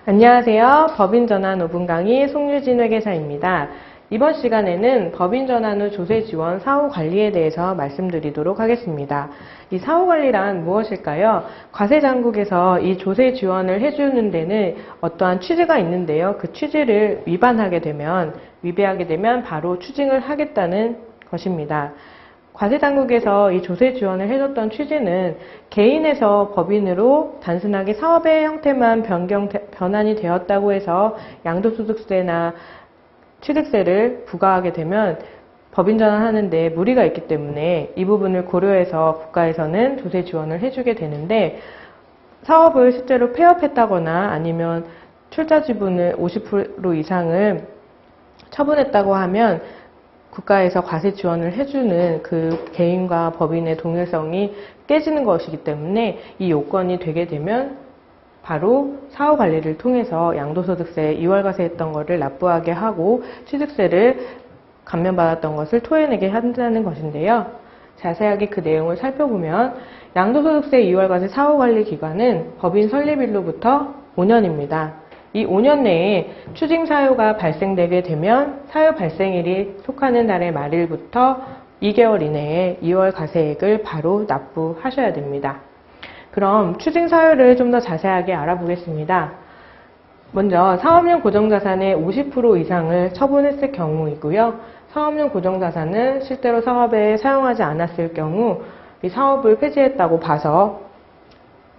안녕하세요. 법인전환 5분 강의 송유진 회계사입니다. 이번 시간에는 법인전환 후 조세지원 사후관리에 대해서 말씀드리도록 하겠습니다. 이 사후관리란 무엇일까요? 과세장국에서 이 조세지원을 해주는 데는 어떠한 취지가 있는데요. 그 취지를 위배하게 되면 바로 추징을 하겠다는 것입니다. 과세당국에서 이 조세 지원을 해줬던 취지는 개인에서 법인으로 단순하게 사업의 형태만 변환이 되었다고 해서 양도소득세나 취득세를 부과하게 되면 법인 전환하는데 무리가 있기 때문에 이 부분을 고려해서 국가에서는 조세 지원을 해주게 되는데, 사업을 실제로 폐업했다거나 아니면 출자 지분을 50% 이상을 처분했다고 하면 국가에서 과세 지원을 해주는 그 개인과 법인의 동일성이 깨지는 것이기 때문에 이 요건이 되게 되면 바로 사후관리를 통해서 양도소득세 2월과세 했던 것을 납부하게 하고 취득세를 감면받았던 것을 토해내게 한다는 것인데요. 자세하게 그 내용을 살펴보면 양도소득세 2월과세 사후관리 기간은 법인 설립일로부터 5년입니다. 이 5년 내에 추징 사유가 발생되게 되면 사유 발생일이 속하는 달의 말일부터 2개월 이내에 2월 과세액을 바로 납부하셔야 됩니다. 그럼 추징 사유를 좀 더 자세하게 알아보겠습니다. 먼저 사업용 고정자산의 50% 이상을 처분했을 경우이고요. 사업용 고정자산은 실제로 사업에 사용하지 않았을 경우 이 사업을 폐지했다고 봐서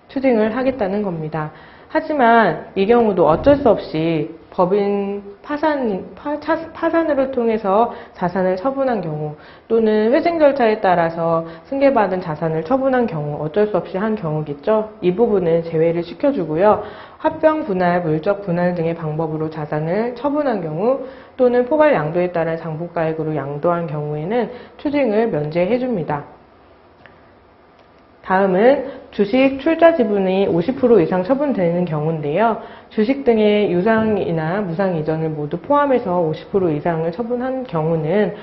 추징을 하겠다는 겁니다. 하지만 이 경우도 어쩔 수 없이 법인 파산으로 통해서 자산을 처분한 경우 또는 회생 절차에 따라서 승계받은 자산을 처분한 경우 어쩔 수 없이 한 경우겠죠. 이 부분은 제외를 시켜주고요. 합병 분할, 물적 분할 등의 방법으로 자산을 처분한 경우 또는 포괄 양도에 따른 장부가액으로 양도한 경우에는 추징을 면제해 줍니다. 다음은 주식 출자 지분이 50% 이상 처분되는 경우인데요. 주식 등의 유상이나 무상 이전을 모두 포함해서 50% 이상을 처분한 경우는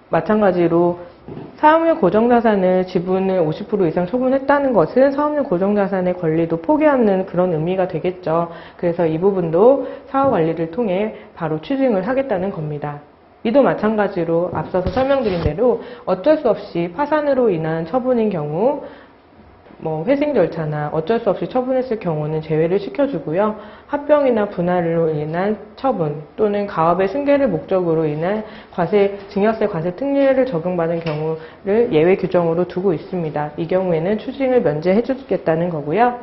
마찬가지로 사업용 고정자산을 지분을 50% 이상 처분했다는 것은 사업용 고정자산의 권리도 포기하는 그런 의미가 되겠죠. 그래서 이 부분도 사후관리를 통해 바로 추징을 하겠다는 겁니다. 이도 마찬가지로 앞서서 설명드린 대로 어쩔 수 없이 파산으로 인한 처분인 경우 회생 절차나 어쩔 수 없이 처분했을 경우는 제외를 시켜주고요. 합병이나 분할로 인한 처분 또는 가업의 승계를 목적으로 인한 증여세 과세 특례를 적용받은 경우를 예외 규정으로 두고 있습니다. 이 경우에는 추징을 면제해 주겠다는 거고요.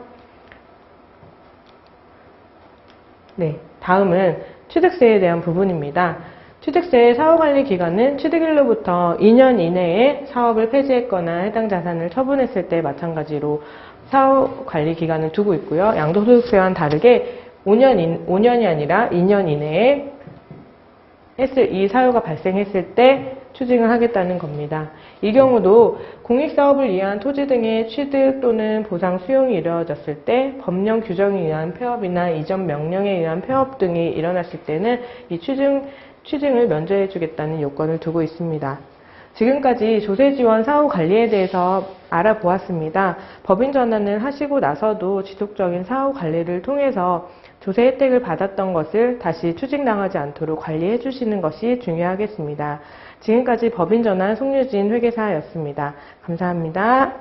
네, 다음은 취득세에 대한 부분입니다. 취득세의 사후관리 기간은 취득일로부터 2년 이내에 사업을 폐지했거나 해당 자산을 처분했을 때 마찬가지로 사후관리 기간을 두고 있고요. 양도소득세와는 다르게 5년이 아니라 2년 이내에 이 사유가 발생했을 때 추징을 하겠다는 겁니다. 이 경우도 공익사업을 위한 토지 등의 취득 또는 보상 수용이 이루어졌을 때 법령 규정에 의한 폐업이나 이전 명령에 의한 폐업 등이 일어났을 때는 이 추징을 면제해 주겠다는 요건을 두고 있습니다. 지금까지 조세지원 사후관리에 대해서 알아보았습니다. 법인 전환을 하시고 나서도 지속적인 사후관리를 통해서 조세 혜택을 받았던 것을 다시 추징당하지 않도록 관리해 주시는 것이 중요하겠습니다. 지금까지 법인 전환 송유진 회계사였습니다. 감사합니다.